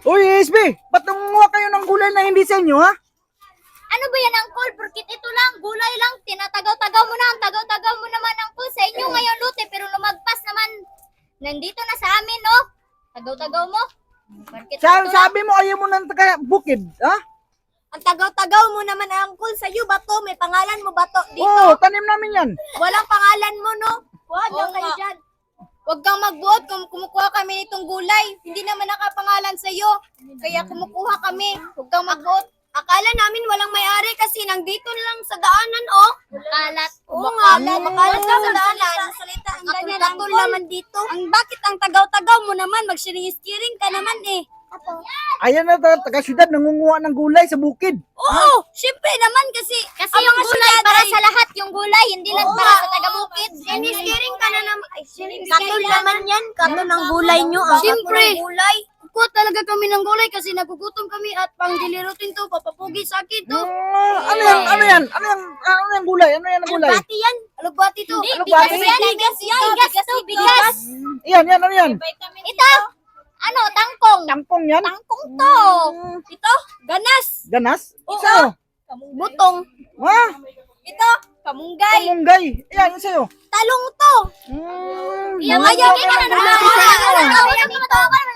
Uy, SB, ba't nangunguha kayo ng gulay na hindi sa inyo, ha? Ano ba yan, Uncle? Porkit ito lang, gulay lang, tinatagaw-tagaw mo na, ang tagaw-tagaw mo naman, Uncle. Sa inyo ngayon, Lute, pero lumagpas naman. Nandito na sa amin, no? Tagaw-tagaw mo. Porkit ito lang. Sabi mo ayaw mo ng taga bukid, ha? Ang tagaw-tagaw mo naman, Uncle. Sa'yo ba to? May pangalan mo ba to? Dito. Oo, tanim namin yan. Walang pangalan mo, no? Wag Oo kayo nga. dyan. Huwag kang magbuot kung kumukuha kami nitong gulay. Hindi naman nakapangalan sa'yo. Kaya kumukuha kami. Huwag kang magbuot. Akala namin walang may-ari kasi nandito lang sa daanan, oh. Makalat. Oo nga, makalat ka sa daanan. Salita ang ganyan. Katol naman dito. Bakit ang tagaw-tagaw mo naman? Magsiring-skiring ka naman, eh. Ayan na, taga syudad, nangunguha ng gulay sa bukid. Oo, syempre naman kasi Kasi yung gulay para sa lahat, yung gulay, hindi lang para sa taga-bukid. Siniskiring ka na naman. Katol naman yan. Katol ng gulay nyo. Siyempre. Gulay. Kuha talaga kami ng gulay kasi nagugutom kami at pang dilirutin to, papapugi sa akin to. Ano yan? Ano yan? Ano yan gulay? Ano yan ang gulay? Alugbati yan. Alugbati to. Hindi, Alugbati? bigas yan, bigas yan, bigas to, bigas. Yan, ano yan? Ito, ano, tangkong. Tangkong yan? Tangkong to. Ito, ganas. Ganas? Oo. Sa'yo? Butong. Ha? Ito, kamunggay. Kamunggay. Yan, yung sa'yo. Talong to. Hmm, Ayaw, nangunguha ayaw, ka ng ayaw, gulay ayaw, sa inyo. ayaw, ayaw, ayaw,